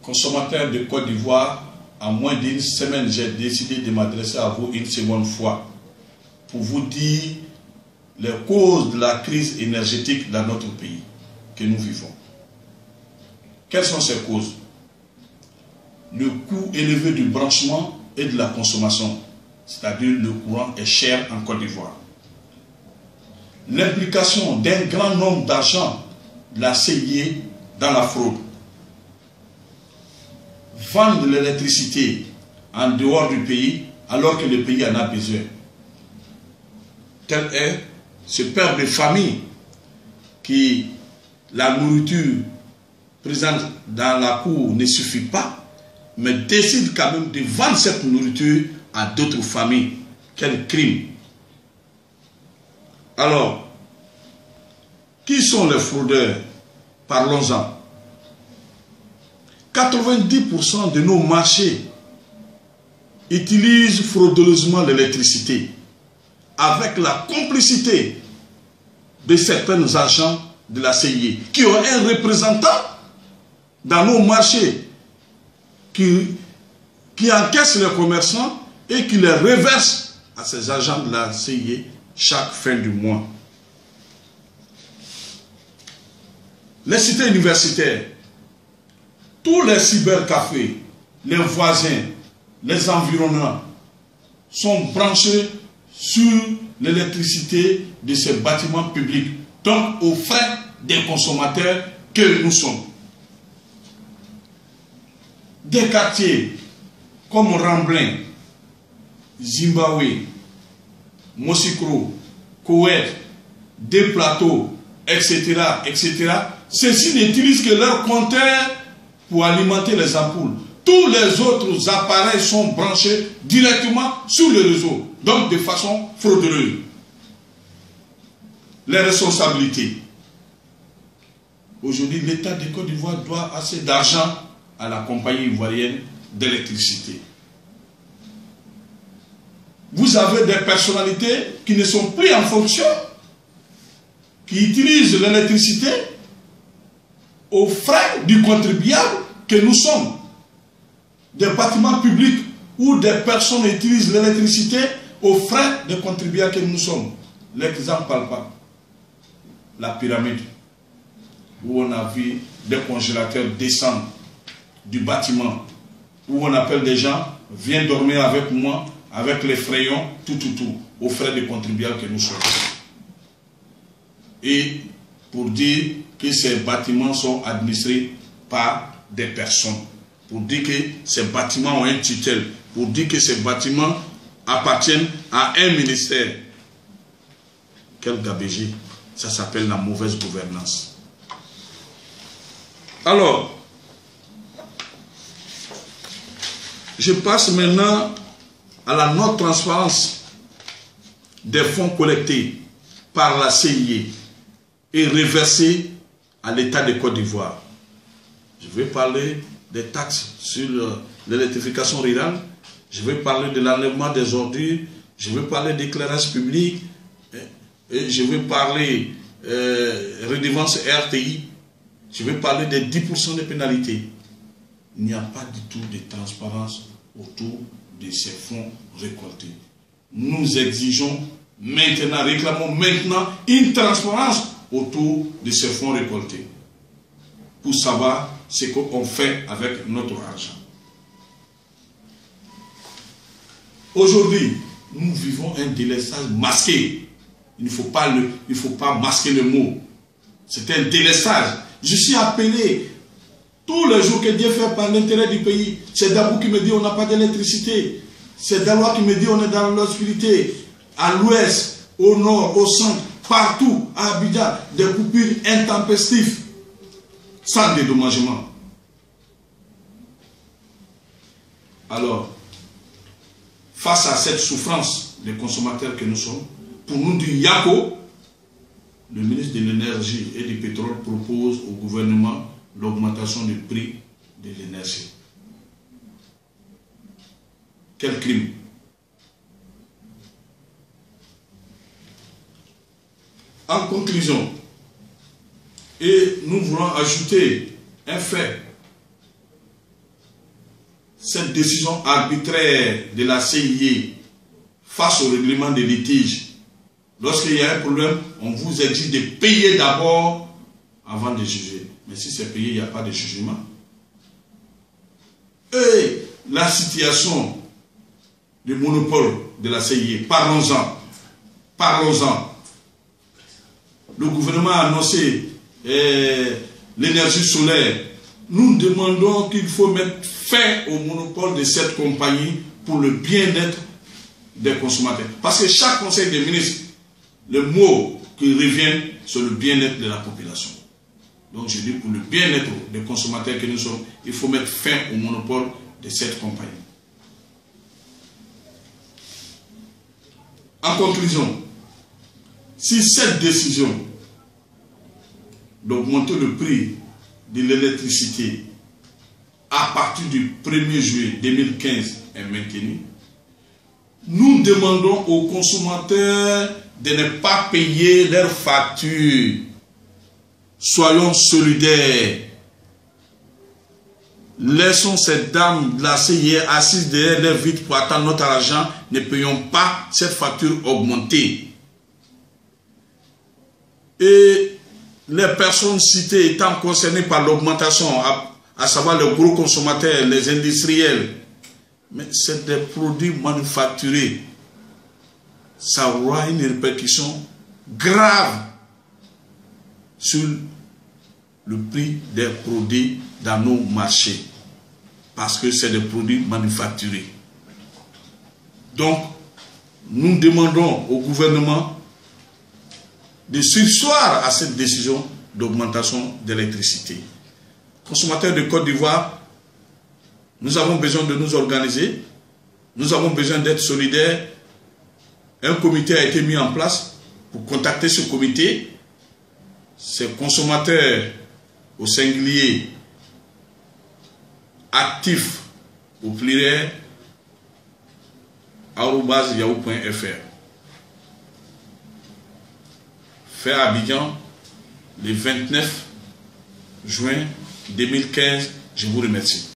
consommateurs de Côte d'Ivoire, en moins d'une semaine, j'ai décidé de m'adresser à vous une seconde fois pour vous dire les causes de la crise énergétique dans notre pays que nous vivons. Quelles sont ces causes? Le coût élevé du branchement et de la consommation, c'est-à-dire le courant est cher en Côte d'Ivoire. L'implication d'un grand nombre d'agents de la CIE dans la fraude. Vendre l'électricité en dehors du pays alors que le pays en a besoin. Tel est ce père de famille qui, la nourriture présente dans la cour ne suffit pas, mais décide quand même de vendre cette nourriture à d'autres familles. Quel crime! Alors, qui sont les fraudeurs? Parlons-en. 90% de nos marchés utilisent frauduleusement l'électricité avec la complicité de certains agents de la CIE qui ont un représentant dans nos marchés qui encaisse les commerçants et qui les reverse à ces agents de la CIE chaque fin du mois. Les cités universitaires, tous les cybercafés, les voisins, les environnants sont branchés sur l'électricité de ces bâtiments publics, donc aux frais des consommateurs que nous sommes. Des quartiers comme Ramblin, Zimbabwe, Mosikro, Koweït, des plateaux, etc., etc., ceux-ci n'utilisent que leur compteur pour alimenter les ampoules. Tous les autres appareils sont branchés directement sur le réseau, donc de façon frauduleuse. Les responsabilités. Aujourd'hui, l'État de Côte d'Ivoire doit assez d'argent à la compagnie ivoirienne d'électricité. Vous avez des personnalités qui ne sont plus en fonction, qui utilisent l'électricité aux frais du contribuable que nous sommes. Des bâtiments publics où des personnes utilisent l'électricité aux frais des contribuables que nous sommes. L'exemple palpable. La pyramide, où on a vu des congélateurs descendre du bâtiment, où on appelle des gens, viens dormir avec moi, avec les frayons, tout, aux frais des contribuables que nous sommes. Et pour dire que ces bâtiments sont administrés par des personnes, pour dire que ces bâtiments ont un tutelle, pour dire que ces bâtiments appartiennent à un ministère. Quel gabegie! Ça s'appelle la mauvaise gouvernance. Alors, je passe maintenant à la non-transparence des fonds collectés par la CIE et reversés à l'État de Côte d'Ivoire. Je vais parler des taxes sur l'électrification rurale, je vais parler de l'enlèvement des ordures, je vais parler d'éclairage public, et je vais parler redevance RTI, je vais parler des 10% de pénalités. Il n'y a pas du tout de transparence autour de ces fonds récoltés. Nous exigeons maintenant, réclamons maintenant une transparence autour de ces fonds récoltés pour savoir ce qu'on fait avec notre argent. Aujourd'hui, nous vivons un délaissage masqué. Il ne faut pas masquer le mot. C'est un délaissage. Je suis appelé tous les jours que Dieu fait par l'intérêt du pays. C'est Dabou qui me dit on n'a pas d'électricité. C'est Dalois qui me dit on est dans l'obscurité. À l'ouest, au nord, au centre, partout, à Abidjan, des coupures intempestives, sans dédommagement. Alors, face à cette souffrance des consommateurs que nous sommes, pour nous dire Yako, le ministre de l'énergie et du pétrole propose au gouvernement l'augmentation du prix de l'énergie. Quel crime! En conclusion, et nous voulons ajouter un fait. cette décision arbitraire de la CIE face au règlement des litiges. Lorsqu'il y a un problème, on vous exige de payer d'abord avant de juger. Mais si c'est payé, il n'y a pas de jugement. Et la situation du monopole de la CIE, parlons-en. Parlons-en. Le gouvernement a annoncé l'énergie solaire. Nous demandons qu'il faut mettre fin au monopole de cette compagnie pour le bien-être des consommateurs. Parce que chaque conseil des ministres, le mot qui revient, c'est le bien-être de la population. Donc je dis pour le bien-être des consommateurs que nous sommes, il faut mettre fin au monopole de cette compagnie. En conclusion, si cette décision d'augmenter le prix de l'électricité à partir du 1er juillet 2015 est maintenue, nous demandons aux consommateurs de ne pas payer leurs factures. Soyons solidaires. Laissons cette dame de la CIE assise derrière leur vitre pour attendre notre argent. Ne payons pas cette facture augmentée. Et les personnes citées étant concernées par l'augmentation, à savoir les gros consommateurs, les industriels, mais c'est des produits manufacturés. Ça aura une répercussion grave sur le prix des produits dans nos marchés. Parce que c'est des produits manufacturés. Donc, nous demandons au gouvernement de surseoir à cette décision d'augmentation d'électricité. Consommateurs de Côte d'Ivoire, nous avons besoin de nous organiser, nous avons besoin d'être solidaires. Un comité a été mis en place pour contacter ce comité. Ces consommateurs au singulier, actifs au pluriel, @yahoo.fr. Fait à Abidjan le 29 juin 2015. Je vous remercie.